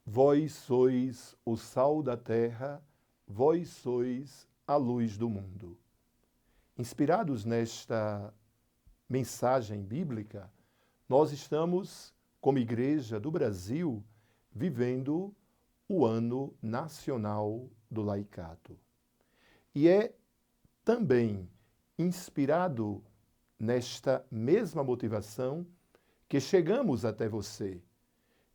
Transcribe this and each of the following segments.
Vós sois o sal da terra, vós sois a luz do mundo. Inspirados nesta mensagem bíblica, nós estamos, como Igreja do Brasil, vivendo o Ano Nacional do Laicato. E é também inspirado nesta mesma motivação que chegamos até você,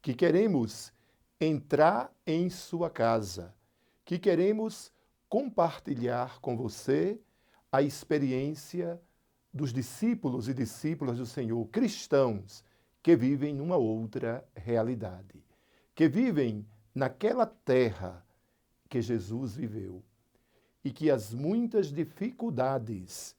que queremos entrar em sua casa, que queremos compartilhar com você a experiência dos discípulos e discípulas do Senhor, cristãos, que vivem numa outra realidade, que vivem naquela terra que Jesus viveu e que as muitas dificuldades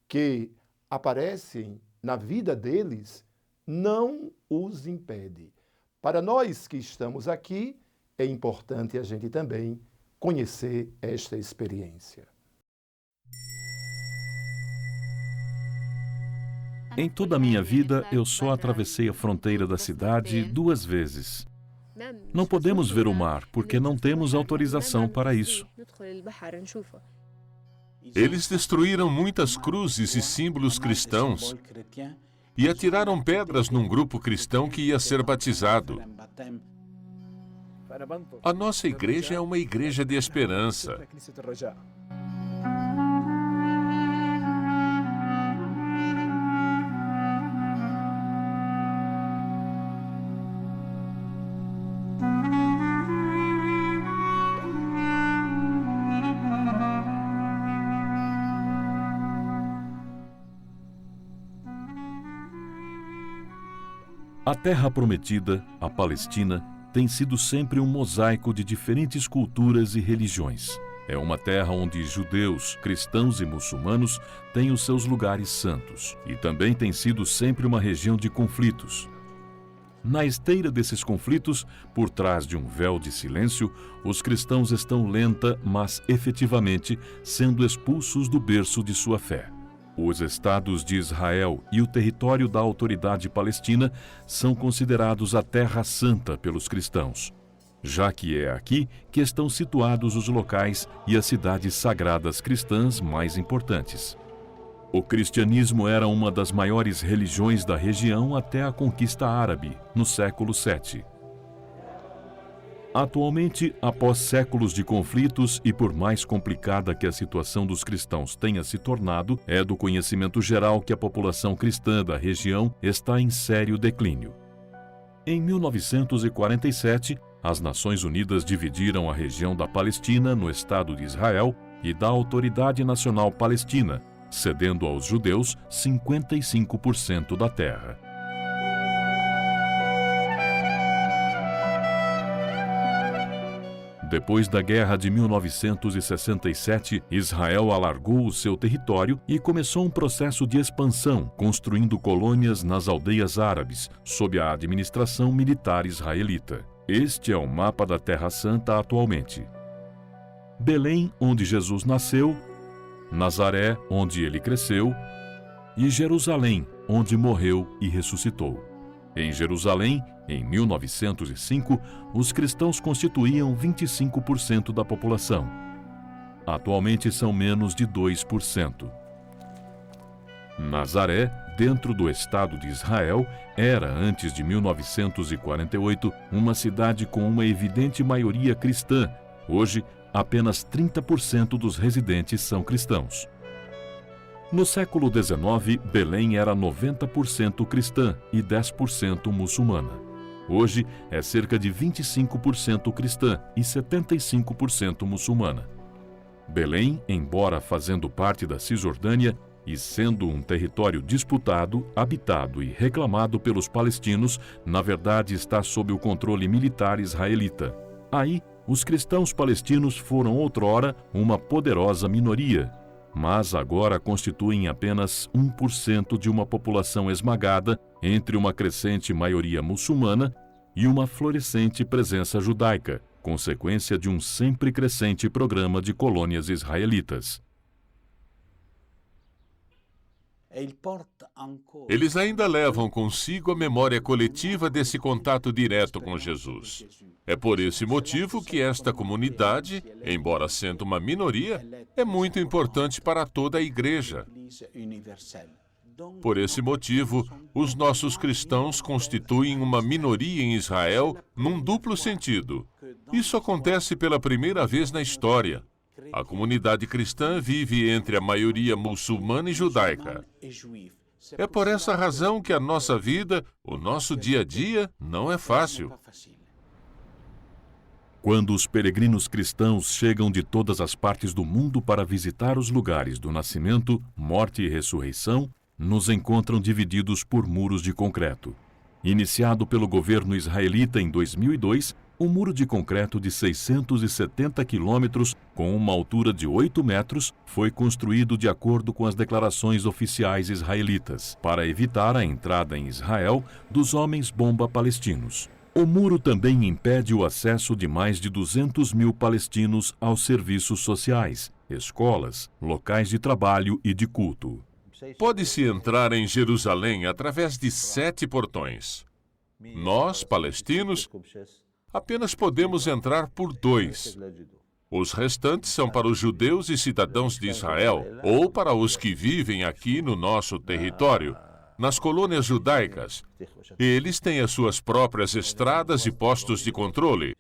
que aparecem na vida deles não os impede. Para nós que estamos aqui, é importante a gente também conhecer esta experiência. Em toda a minha vida, eu só atravessei a fronteira da cidade 2 vezes. Não podemos ver o mar porque não temos autorização para isso. Eles destruíram muitas cruzes e símbolos cristãos e atiraram pedras num grupo cristão que ia ser batizado. A nossa igreja é uma igreja de esperança. A Terra Prometida, a Palestina, tem sido sempre um mosaico de diferentes culturas e religiões. É uma terra onde judeus, cristãos e muçulmanos têm os seus lugares santos. E também tem sido sempre uma região de conflitos. Na esteira desses conflitos, por trás de um véu de silêncio, os cristãos estão lenta, mas efetivamente sendo expulsos do berço de sua fé. Os estados de Israel e o território da autoridade palestina são considerados a Terra Santa pelos cristãos, já que é aqui que estão situados os locais e as cidades sagradas cristãs mais importantes. O cristianismo era uma das maiores religiões da região até a conquista árabe, no século VII. Atualmente, após séculos de conflitos e por mais complicada que a situação dos cristãos tenha se tornado, é do conhecimento geral que a população cristã da região está em sério declínio. Em 1947, as Nações Unidas dividiram a região da Palestina no Estado de Israel e da Autoridade Nacional Palestina, cedendo aos judeus 55% da terra. Depois da Guerra de 1967, Israel alargou o seu território e começou um processo de expansão, construindo colônias nas aldeias árabes, sob a administração militar israelita. Este é o mapa da Terra Santa atualmente. Belém, onde Jesus nasceu, Nazaré, onde ele cresceu, e Jerusalém, onde morreu e ressuscitou. Em Jerusalém, em 1905, os cristãos constituíam 25% da população. Atualmente são menos de 2%. Nazaré, dentro do Estado de Israel, era, antes de 1948, uma cidade com uma evidente maioria cristã. Hoje, apenas 30% dos residentes são cristãos. No século XIX, Belém era 90% cristã e 10% muçulmana. Hoje, é cerca de 25% cristã e 75% muçulmana. Belém, embora fazendo parte da Cisjordânia e sendo um território disputado, habitado e reclamado pelos palestinos, na verdade está sob o controle militar israelita. Aí, os cristãos palestinos foram outrora uma poderosa minoria, mas agora constituem apenas 1% de uma população esmagada entre uma crescente maioria muçulmana e uma florescente presença judaica, consequência de um sempre crescente programa de colônias israelitas. Eles ainda levam consigo a memória coletiva desse contato direto com Jesus. É por esse motivo que esta comunidade, embora sendo uma minoria, é muito importante para toda a Igreja. Por esse motivo, os nossos cristãos constituem uma minoria em Israel num duplo sentido. Isso acontece pela primeira vez na história. A comunidade cristã vive entre a maioria muçulmana e judaica. É por essa razão que a nossa vida, o nosso dia a dia, não é fácil. Quando os peregrinos cristãos chegam de todas as partes do mundo para visitar os lugares do nascimento, morte e ressurreição, nos encontram divididos por muros de concreto. Iniciado pelo governo israelita em 2002, um muro de concreto de 670 quilômetros, com uma altura de 8 metros, foi construído de acordo com as declarações oficiais israelitas, para evitar a entrada em Israel dos homens-bomba palestinos. O muro também impede o acesso de mais de 200 mil palestinos aos serviços sociais, escolas, locais de trabalho e de culto. Pode-se entrar em Jerusalém através de 7 portões. Nós, palestinos, apenas podemos entrar por 2. Os restantes são para os judeus e cidadãos de Israel, ou para os que vivem aqui no nosso território, nas colônias judaicas. Eles têm as suas próprias estradas e postos de controle.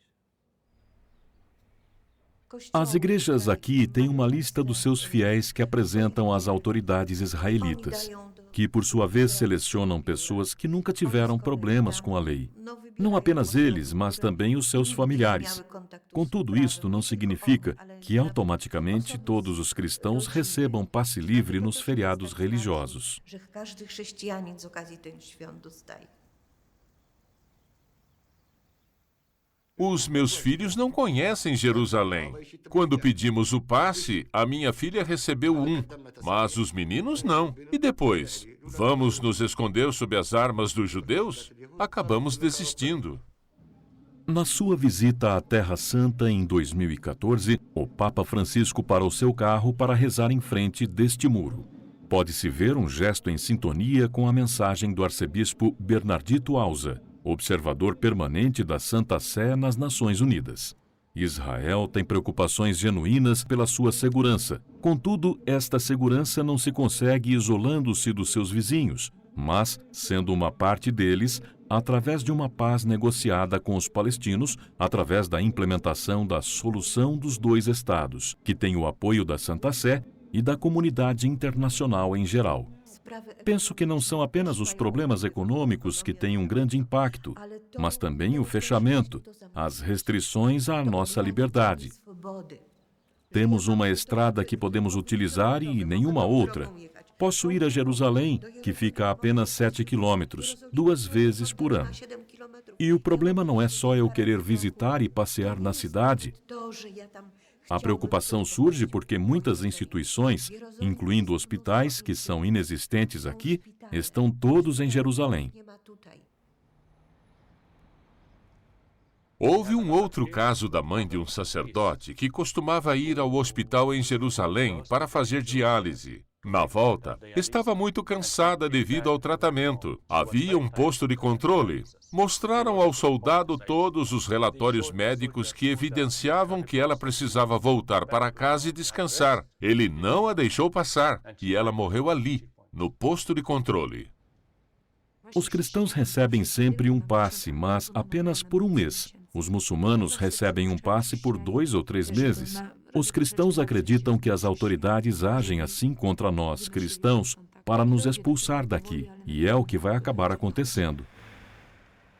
As igrejas aqui têm uma lista dos seus fiéis que apresentam às autoridades israelitas, que por sua vez selecionam pessoas que nunca tiveram problemas com a lei. Não apenas eles, mas também os seus familiares. Contudo, isto não significa que automaticamente todos os cristãos recebam passe livre nos feriados religiosos. Os meus filhos não conhecem Jerusalém. Quando pedimos o passe, a minha filha recebeu um, mas os meninos não. E depois? Vamos nos esconder sob as armas dos judeus? Acabamos desistindo. Na sua visita à Terra Santa em 2014, o Papa Francisco parou seu carro para rezar em frente deste muro. Pode-se ver um gesto em sintonia com a mensagem do arcebispo Bernardito Alza, observador permanente da Santa Sé nas Nações Unidas. Israel tem preocupações genuínas pela sua segurança. Contudo, esta segurança não se consegue isolando-se dos seus vizinhos, mas, sendo uma parte deles, através de uma paz negociada com os palestinos, através da implementação da solução dos 2 estados, que tem o apoio da Santa Sé e da comunidade internacional em geral. Penso que não são apenas os problemas econômicos que têm um grande impacto, mas também o fechamento, as restrições à nossa liberdade. Temos uma estrada que podemos utilizar e nenhuma outra. Posso ir a Jerusalém, que fica a apenas 7 quilômetros, 2 vezes por ano. E o problema não é só eu querer visitar e passear na cidade. A preocupação surge porque muitas instituições, incluindo hospitais que são inexistentes aqui, estão todos em Jerusalém. Houve um outro caso da mãe de um sacerdote que costumava ir ao hospital em Jerusalém para fazer diálise. Na volta, estava muito cansada devido ao tratamento. Havia um posto de controle. Mostraram ao soldado todos os relatórios médicos que evidenciavam que ela precisava voltar para casa e descansar. Ele não a deixou passar e ela morreu ali, no posto de controle. Os cristãos recebem sempre um passe, mas apenas por um mês. Os muçulmanos recebem um passe por 2 ou 3 meses. Os cristãos acreditam que as autoridades agem assim contra nós, cristãos, para nos expulsar daqui, e é o que vai acabar acontecendo.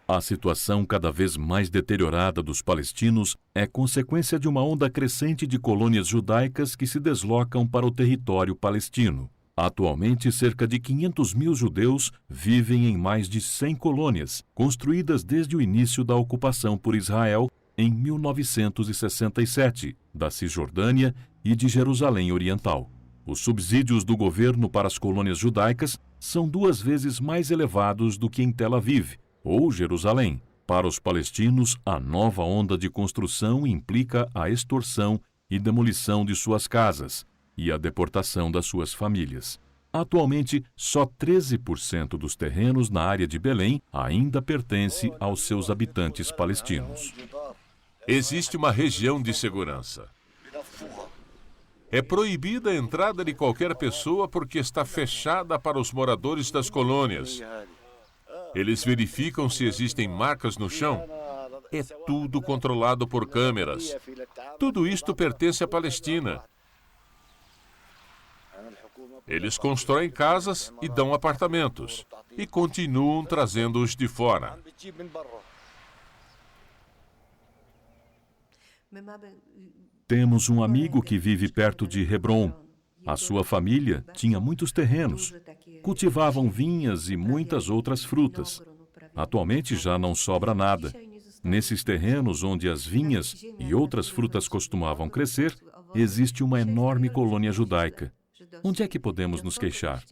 A situação cada vez mais deteriorada dos palestinos é consequência de uma onda crescente de colônias judaicas que se deslocam para o território palestino. Atualmente, cerca de 500 mil judeus vivem em mais de 100 colônias, construídas desde o início da ocupação por Israel em 1967, da Cisjordânia e de Jerusalém Oriental. Os subsídios do governo para as colônias judaicas são 2 vezes mais elevados do que em Tel Aviv ou Jerusalém. Para os palestinos, a nova onda de construção implica a extorsão e demolição de suas casas e a deportação das suas famílias. Atualmente, só 13% dos terrenos na área de Belém ainda pertence aos seus habitantes palestinos. Existe uma região de segurança. É proibida a entrada de qualquer pessoa porque está fechada para os moradores das colônias. Eles verificam se existem marcas no chão. É tudo controlado por câmeras. Tudo isto pertence à Palestina. Eles constroem casas e dão apartamentos. E continuam trazendo-os de fora. Temos um amigo que vive perto de Hebron. A sua família tinha muitos terrenos. Cultivavam vinhas e muitas outras frutas. Atualmente já não sobra nada. Nesses terrenos onde as vinhas e outras frutas costumavam crescer, existe uma enorme colônia judaica. Onde é que podemos nos queixar?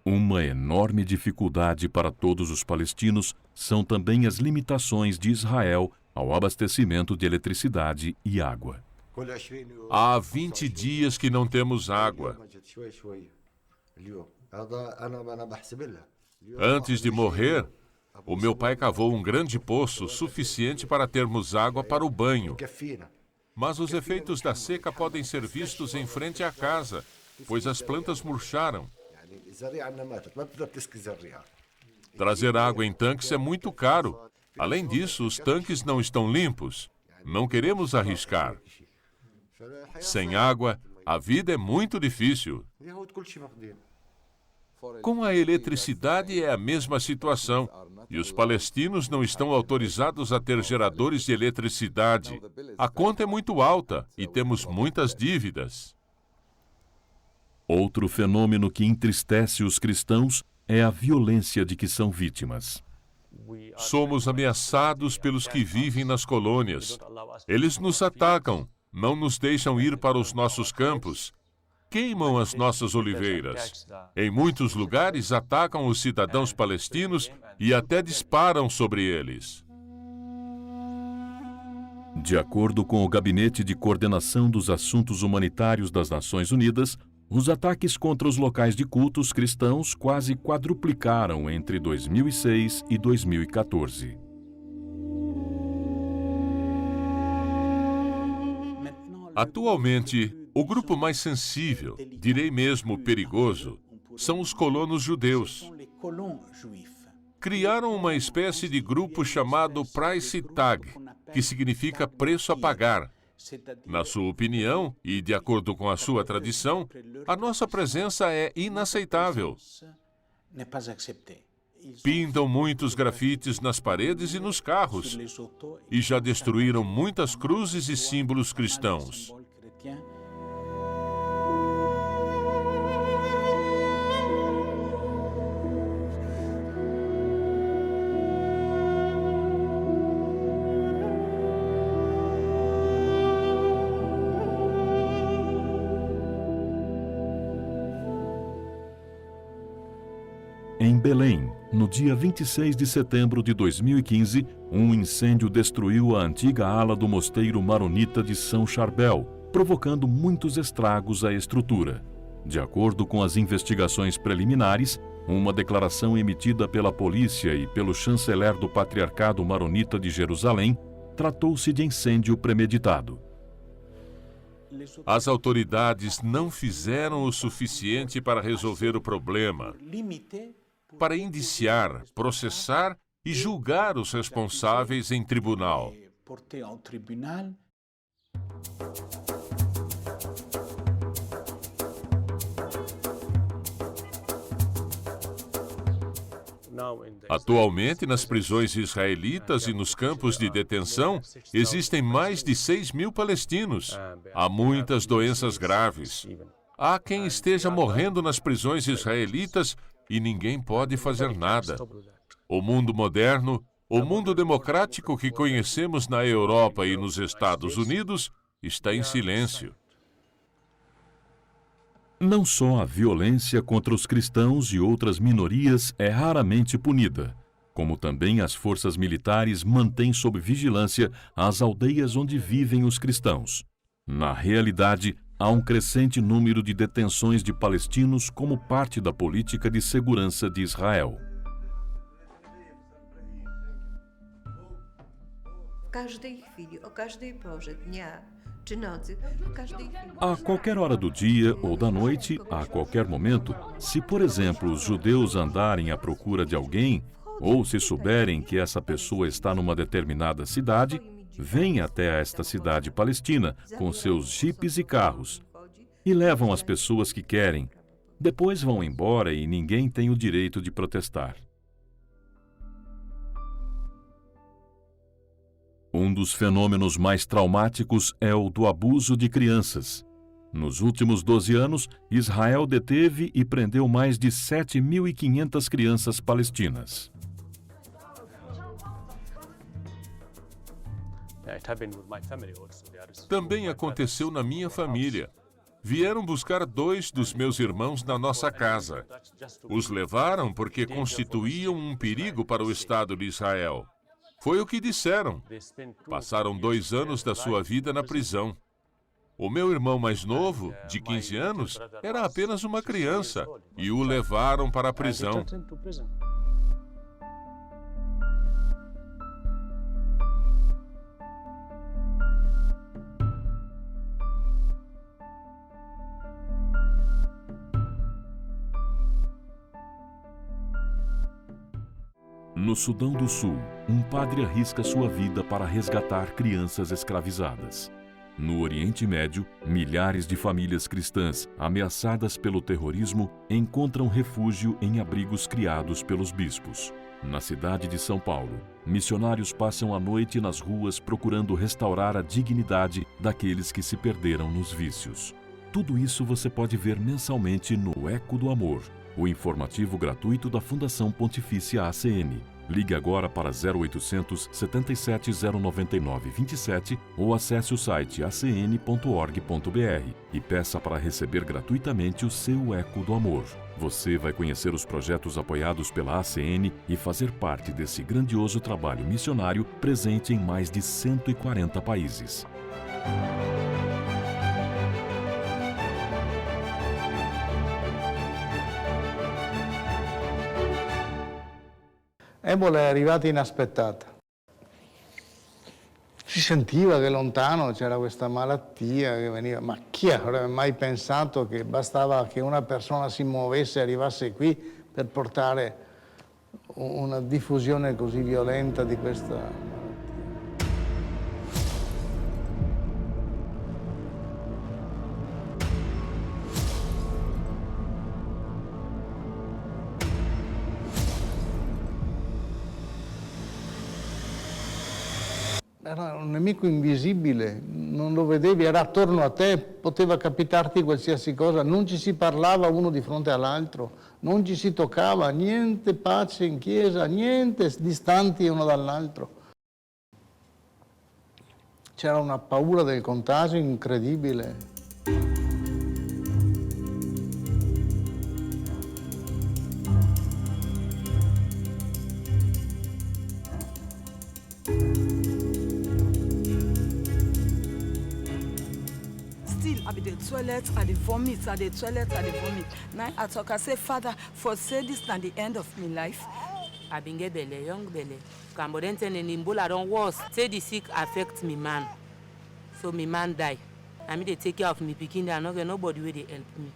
Uma enorme dificuldade para todos os palestinos são também as limitações de Israel ao abastecimento de eletricidade e água. Há 20 dias que não temos água. Antes de morrer, o meu pai cavou um grande poço suficiente para termos água para o banho. Mas os efeitos da seca podem ser vistos em frente à casa, pois as plantas murcharam. Trazer água em tanques é muito caro. Além disso, os tanques não estão limpos. Não queremos arriscar. Sem água, a vida é muito difícil. Com a eletricidade é a mesma situação. E os palestinos não estão autorizados a ter geradores de eletricidade. A conta é muito alta e temos muitas dívidas. Outro fenômeno que entristece os cristãos é a violência de que são vítimas. Somos ameaçados pelos que vivem nas colônias. Eles nos atacam, não nos deixam ir para os nossos campos. Queimam as nossas oliveiras. Em muitos lugares, atacam os cidadãos palestinos e até disparam sobre eles. De acordo com o Gabinete de Coordenação dos Assuntos Humanitários das Nações Unidas, os ataques contra os locais de cultos cristãos quase quadruplicaram entre 2006 e 2014. Atualmente, o grupo mais sensível, direi mesmo perigoso, são os colonos judeus. Criaram uma espécie de grupo chamado Price Tag, que significa preço a pagar. Na sua opinião, e de acordo com a sua tradição, a nossa presença é inaceitável. Pintam muitos grafites nas paredes e nos carros, e já destruíram muitas cruzes e símbolos cristãos. Em Belém, no dia 26 de setembro de 2015, um incêndio destruiu a antiga ala do mosteiro maronita de São Charbel, provocando muitos estragos à estrutura. De acordo com as investigações preliminares, uma declaração emitida pela polícia e pelo chanceler do Patriarcado Maronita de Jerusalém, tratou-se de incêndio premeditado. As autoridades não fizeram o suficiente para resolver o problema, para indiciar, processar e julgar os responsáveis em tribunal. Atualmente, nas prisões israelitas e nos campos de detenção, existem mais de 6.000 palestinos. Há muitas doenças graves. Há quem esteja morrendo nas prisões israelitas e ninguém pode fazer nada. O mundo moderno, o mundo democrático que conhecemos na Europa e nos Estados Unidos, está em silêncio. Não só a violência contra os cristãos e outras minorias é raramente punida, como também as forças militares mantêm sob vigilância as aldeias onde vivem os cristãos. Na realidade, há um crescente número de detenções de palestinos como parte da política de segurança de Israel. A qualquer hora do dia ou da noite, a qualquer momento, se, por exemplo, os judeus andarem à procura de alguém, ou se souberem que essa pessoa está numa determinada cidade, vêm até esta cidade palestina com seus jipes e carros e levam as pessoas que querem. Depois vão embora e ninguém tem o direito de protestar. Um dos fenômenos mais traumáticos é o do abuso de crianças. Nos últimos 12 anos, Israel deteve e prendeu mais de 7.500 crianças palestinas. Também aconteceu na minha família. Vieram buscar 2 dos meus irmãos na nossa casa. Os levaram porque constituíam um perigo para o Estado de Israel. Foi o que disseram. Passaram 2 anos da sua vida na prisão. O meu irmão mais novo, de 15 anos, era apenas uma criança e o levaram para a prisão. No Sudão do Sul, um padre arrisca sua vida para resgatar crianças escravizadas. No Oriente Médio, milhares de famílias cristãs, ameaçadas pelo terrorismo, encontram refúgio em abrigos criados pelos bispos. Na cidade de São Paulo, missionários passam a noite nas ruas procurando restaurar a dignidade daqueles que se perderam nos vícios. Tudo isso você pode ver mensalmente no Eco do Amor, o informativo gratuito da Fundação Pontifícia ACN. Ligue agora para 0800 77 099 27 ou acesse o site acn.org.br e peça para receber gratuitamente o seu Eco do Amor. Você vai conhecer os projetos apoiados pela ACN e fazer parte desse grandioso trabalho missionário presente em mais de 140 países. Ebola è arrivata inaspettata. Si sentiva che lontano c'era questa malattia che veniva, ma chi avrebbe mai pensato che bastava che una persona si muovesse e arrivasse qui per portare una diffusione così violenta di questa malattia? Era un nemico invisibile, non lo vedevi, era attorno a te, poteva capitarti qualsiasi cosa, non ci si parlava uno di fronte all'altro, non ci si toccava, niente pace in chiesa, niente distanti uno dall'altro. C'era una paura del contagio incredibile. The toilets are the vomit, are the toilets are the vomit. Now I talk, I say, Father, for say this na the end of my life. I been get belle, young belle. Cambodenten and Imbola don't worse. Say the sick affect me man. So me man die. I mean they take care of me picking there, no get nobody where they help me.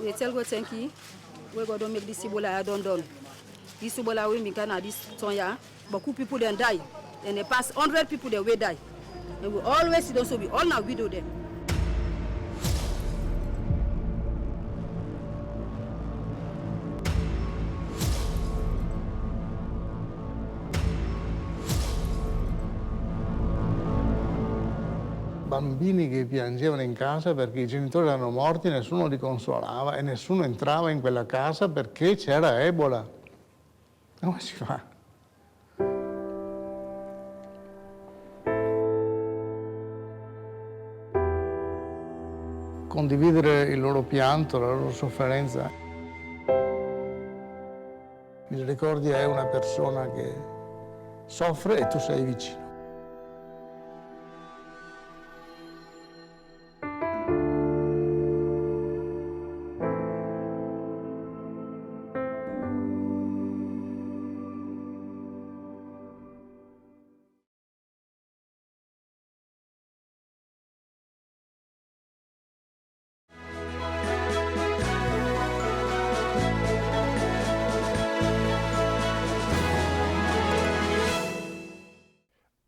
We tell God thank you. We go don't make this Ebola done. This Ebola we make na this Tonya, but who people then die. And they pass 100 people they will die. And we always see those so we all now widow them. Bambini che piangevano in casa perché i genitori erano morti, nessuno li consolava e nessuno entrava in quella casa perché c'era Ebola. Come si fa? Condividere il loro pianto, la loro sofferenza. Misericordia è una persona che soffre e tu sei vicino.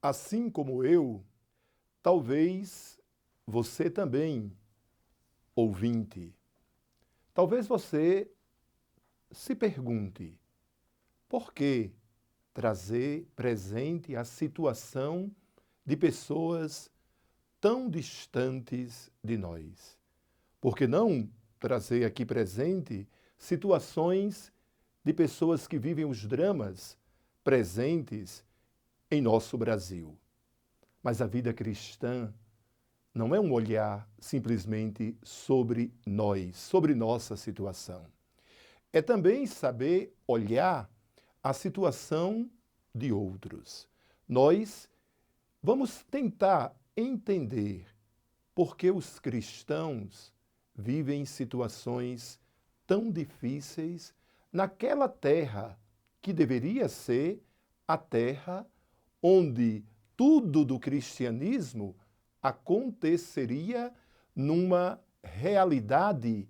Assim como eu, talvez você também, ouvinte, talvez você se pergunte: por que trazer presente a situação de pessoas tão distantes de nós? Por que não trazer aqui presente situações de pessoas que vivem os dramas presentes em nosso Brasil? Mas a vida cristã não é um olhar simplesmente sobre nós, sobre nossa situação. É também saber olhar a situação de outros. Nós vamos tentar entender por que os cristãos vivem situações tão difíceis naquela terra que deveria ser a terra onde tudo do cristianismo aconteceria numa realidade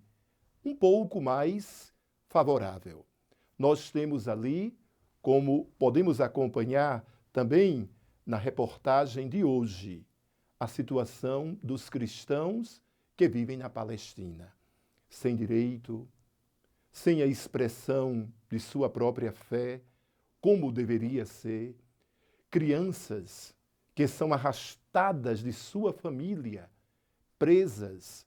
um pouco mais favorável. Nós temos ali, como podemos acompanhar também na reportagem de hoje, a situação dos cristãos que vivem na Palestina, sem direito, sem a expressão de sua própria fé, como deveria ser, crianças que são arrastadas de sua família, presas,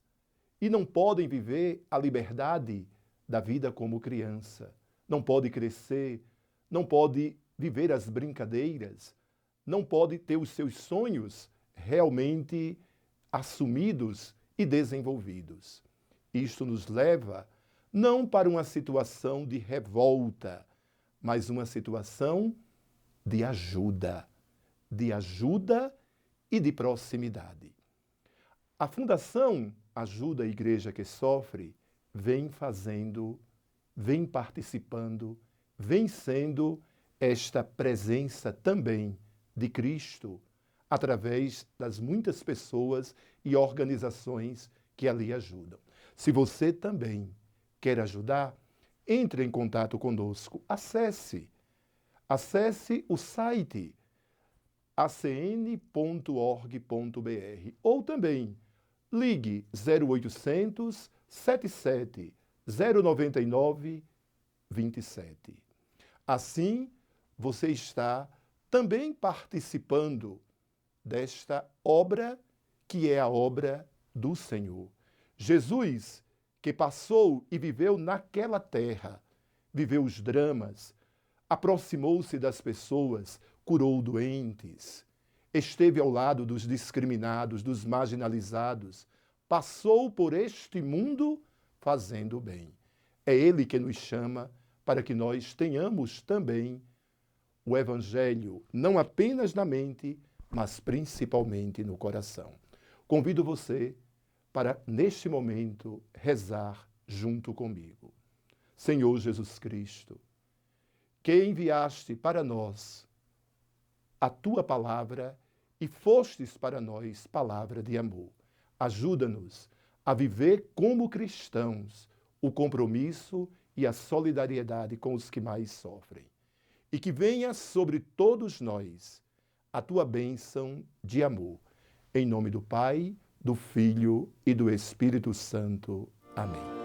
e não podem viver a liberdade da vida como criança. Não pode crescer, não pode viver as brincadeiras, não pode ter os seus sonhos realmente assumidos e desenvolvidos. Isto nos leva não para uma situação de revolta, mas uma situação de ajuda e de proximidade. A Fundação Ajuda a Igreja que Sofre vem fazendo, vem participando, vem sendo esta presença também de Cristo através das muitas pessoas e organizações que ali ajudam. Se você também quer ajudar, entre em contato conosco, acesse o site acn.org.br ou também ligue 0800 77 099 27. Assim, você está também participando desta obra que é a obra do Senhor. Jesus, que passou e viveu naquela terra, viveu os dramas, aproximou-se das pessoas, curou doentes, esteve ao lado dos discriminados, dos marginalizados, passou por este mundo fazendo bem. É Ele que nos chama para que nós tenhamos também o Evangelho, não apenas na mente, mas principalmente no coração. Convido você para, neste momento, rezar junto comigo. Senhor Jesus Cristo, que enviaste para nós a Tua palavra e fostes para nós palavra de amor. Ajuda-nos a viver como cristãos o compromisso e a solidariedade com os que mais sofrem. E que venha sobre todos nós a Tua bênção de amor. Em nome do Pai, do Filho e do Espírito Santo. Amém.